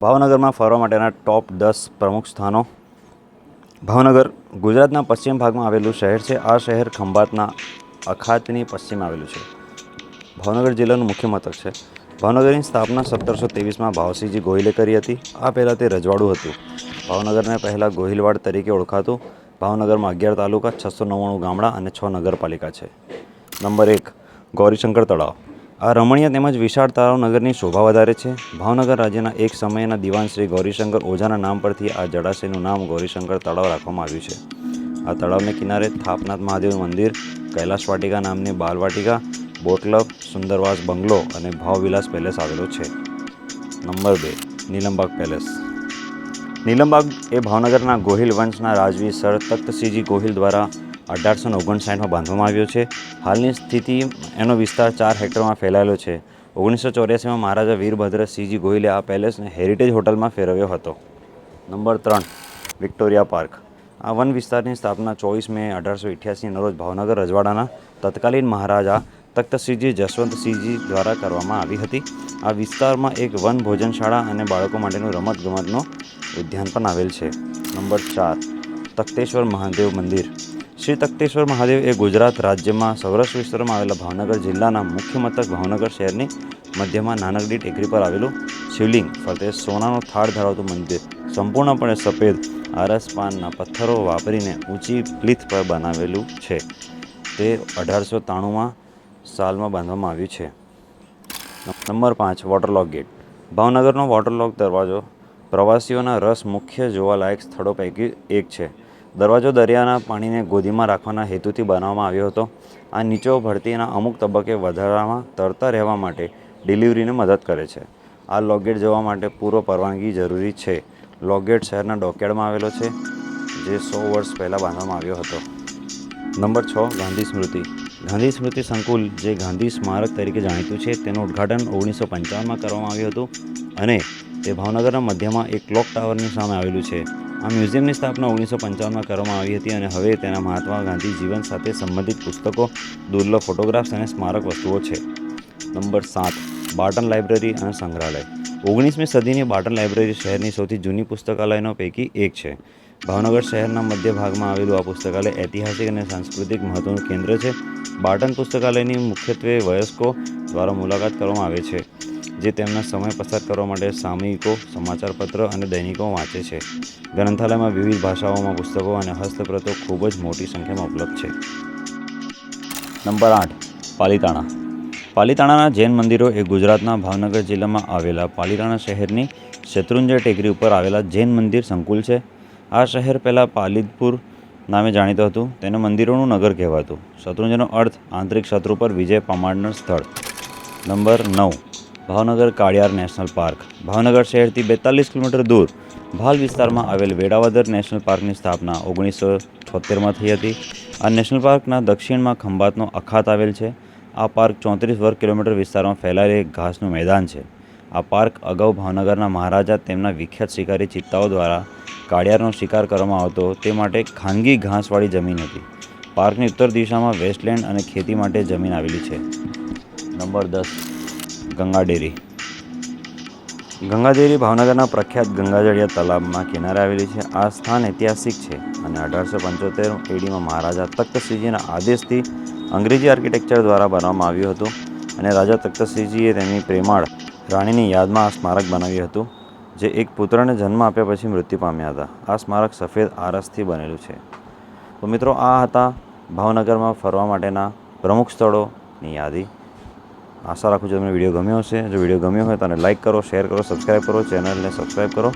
ભાવનગરમાં ફરવા માટેના ટોપ 10 પ્રમુખ સ્થાનો. ભાવનગર ગુજરાતના પશ્ચિમ ભાગમાં આવેલું શહેર છે. આ શહેર ખંભાતના અખાતની પશ્ચિમે આવેલું છે. ભાવનગર જિલ્લાનું મુખ્ય મથક છે. ભાવનગરની સ્થાપના 1723માં ભાવસિંહજી ગોહિલે કરી હતી. આ પહેલાં તે રજવાડું હતું. ભાવનગરને પહેલાં ગોહિલવાડ તરીકે ઓળખાતું. ભાવનગરમાં 11 તાલુકા, 699 ગામડા અને 6 નગરપાલિકા છે. નંબર 1, ગૌરીશંકર તળાવ. આ રમણીય તેમજ વિશાળ તળાવ નગરની શોભા વધારે છે. ભાવનગર રાજ્યના એક સમયના દિવાન શ્રી ગૌરીશંકર ઓઝાના નામ પરથી આ જળાશયનું નામ ગૌરીશંકર તળાવ રાખવામાં આવ્યું છે. આ તળાવને કિનારે થાપનાથ મહાદેવ મંદિર, કૈલાશ વાટિકા નામની બાલવાટિકા, બોટ ક્લબ, સુંદરવાસ બંગલો અને ભાવવિલાસ પેલેસ આવેલો છે. Number 2, Nilambagh palace. નીલમબાગ એ ભાવનગરના ગોહિલ વંશના રાજવી સર તખ્તસિંહજી ગોહિલ દ્વારા 1859માં બાંધવામાં આવ્યો છે. હાલની સ્થિતિ એનો વિસ્તાર 4 હેક્ટરમાં ફેલાયેલો છે. 1984માં મહારાજા વીરભદ્રસિંહજી ગોહિલે આ પેલેસને હેરિટેજ હોટલમાં ફેરવ્યો હતો. Number 3, Victoria park. આ વન વિસ્તારની સ્થાપના 24 મે 1888ના રોજ ભાવનગર રજવાડાના તત્કાલીન મહારાજા તખ્તસિંહજી જશવંતસિંહજી દ્વારા કરવામાં આવી હતી. આ વિસ્તારમાં એક વન ભોજનશાળા અને બાળકો માટેનું રમતગમતનું ઉદ્યાન પણ આવેલ છે. નંબર 4, તખ્તેશ્વર મહાદેવ મંદિર. શ્રી તખ્તેશ્વર મહાદેવ એ ગુજરાત રાજ્યમાં સૌરાષ્ટ્ર વિસ્તારમાં આવેલા ભાવનગર જિલ્લાના મુખ્ય મથક ભાવનગર શહેરની મધ્યમાં નાનકડી ટેકરી પર આવેલું શિવલિંગ ફરતે સોનાનો થાળ ધરાવતું મંદિર સંપૂર્ણપણે સફેદ આરસપાનના પથ્થરો વાપરીને ઊંચી પ્લીથ પર બનાવેલું છે. તે 1893માં સાલમાં બાંધવામાં આવ્યું છે. Number 5, વોટરલોક gate. ભાવનગરનો વોટરલોક દરવાજો પ્રવાસીઓના રસ મુખ્ય જોવાલાયક સ્થળો પૈકી એક છે. દરવાજો દરિયાના પાણીને ગોદીમાં રાખવાના હેતુથી બનાવવામાં આવ્યો હતો. આ નીચો ભરતીના અમુક તબક્કે વધારામાં તરતા રહેવા માટે ડિલિવરીને મદદ કરે છે. આ લોકગેટ જવા માટે પૂર્વ પરવાનગી જરૂરી છે. લોકગેટ શહેરના ડોકયાર્ડમાં આવેલો છે, જે 100 વર્ષ પહેલાં બાંધવામાં આવ્યો હતો. નંબર 6, ગાંધી સ્મૃતિ. ગાંધી સ્મૃતિ સંકુલ, જે ગાંધી સ્મારક તરીકે જાણીતું છે, તેનું ઉદ્ઘાટન 1955માં કરવામાં આવ્યું હતું અને તે ભાવનગરના મધ્યમાં એક ક્લોક ટાવરની સામે આવેલું છે. આ મ્યુઝિયમની સ્થાપના 1955માં કરવામાં આવી હતી અને હવે તેના મહાત્મા ગાંધી જીવન સાથે સંબંધિત પુસ્તકો, દુર્લભ ફોટોગ્રાફ્સ અને સ્મારક વસ્તુઓ છે. નંબર 7, બાર્ટન લાઇબ્રેરી અને સંગ્રહાલય. 19મી સદીની બાર્ટન લાઇબ્રેરી શહેરની સૌથી જૂની પુસ્તકાલયનો પૈકી એક છે. ભાવનગર શહેરના મધ્ય ભાગમાં આવેલું આ પુસ્તકાલય ઐતિહાસિક અને સાંસ્કૃતિક મહત્વનું કેન્દ્ર છે. બાર્ટન પુસ્તકાલયની મુખ્યત્વે વયસ્કો દ્વારા મુલાકાત કરવામાં આવે છે, જે તેમના સમય પસાર કરવા માટે સામયિકો, સમાચારપત્ર અને દૈનિકો વાંચે છે. ગ્રંથાલયમાં વિવિધ ભાષાઓમાં પુસ્તકો અને હસ્તપ્રતો ખૂબ જ મોટી સંખ્યામાં ઉપલબ્ધ છે. નંબર 8, પાલીતાણા. પાલીતાણાના જૈન મંદિરો એ ગુજરાતના ભાવનગર જિલ્લામાં આવેલા પાલીતાણા શહેરની શેત્રુંજય ટેકરી ઉપર આવેલા જૈન મંદિર સંકુલ છે. આ શહેર પહેલાં પાલિદપુર નામે જાણીતું હતું. તેને મંદિરોનું નગર કહેવાતું. શત્રુંજયનો અર્થ આંતરિક શત્રુ પર વિજય પામનાર સ્થળ. નંબર 9, ભાવનગર કાળિયાર નેશનલ પાર્ક. ભાવનગર શહેરથી 42 કિલોમીટર દૂર ભાલ વિસ્તારમાં આવેલ વેળાવદર નેશનલ પાર્કની સ્થાપના 1976માં થઈ હતી. આ નેશનલ પાર્કના દક્ષિણમાં ખંભાતનો અખાત આવેલ છે. આ પાર્ક 34 વર્ગ કિલોમીટર વિસ્તારમાં ફેલાયેલ એક ઘાસનું મેદાન છે. આ પાર્ક અગાઉ ભાવનગરના મહારાજા તેમના વિખ્યાત શિકારી ચિત્તાઓ દ્વારા કાળિયારનો શિકાર કરવામાં આવતો તે માટે ખાનગી ઘાસવાળી જમીન હતી. પાર્કની ઉત્તર દિશામાં વેસ્ટલેન્ડ અને ખેતી માટે જમીન આવેલી છે. નંબર 10, ગંગાડેરી. ગંગાડેરી ભાવનગરના પ્રખ્યાત ગંગાજળિયા તલાવના કિનારે આવેલી છે. આ સ્થાન ઐતિહાસિક છે અને 1875 ADમાં મહારાજા તખ્તસિંહજીના આદેશથી અંગ્રેજી આર્કિટેક્ચર દ્વારા બનાવવામાં આવ્યું હતું અને રાજા તખ્તસિંહજીએ તેમની પ્રેમાળ રાણીની યાદમાં આ સ્મારક બનાવ્યું હતું, જે એક પુત્રને જન્મ આપ્યા પછી મૃત્યુ પામ્યા હતા. આ સ્મારક સફેદ આરસથી બનેલું છે. તો મિત્રો, આ હતા ભાવનગરમાં ફરવા માટેના પ્રમુખ સ્થળોની યાદી. આશા રાખું છું તમને વિડીયો ગમ્યો હશે. જો વિડીયો ગમ્યો હોય તો લાઇક કરો, શેર કરો, સબસ્ક્રાઈબ કરો, ચેનલને સબસ્ક્રાઈબ કરો.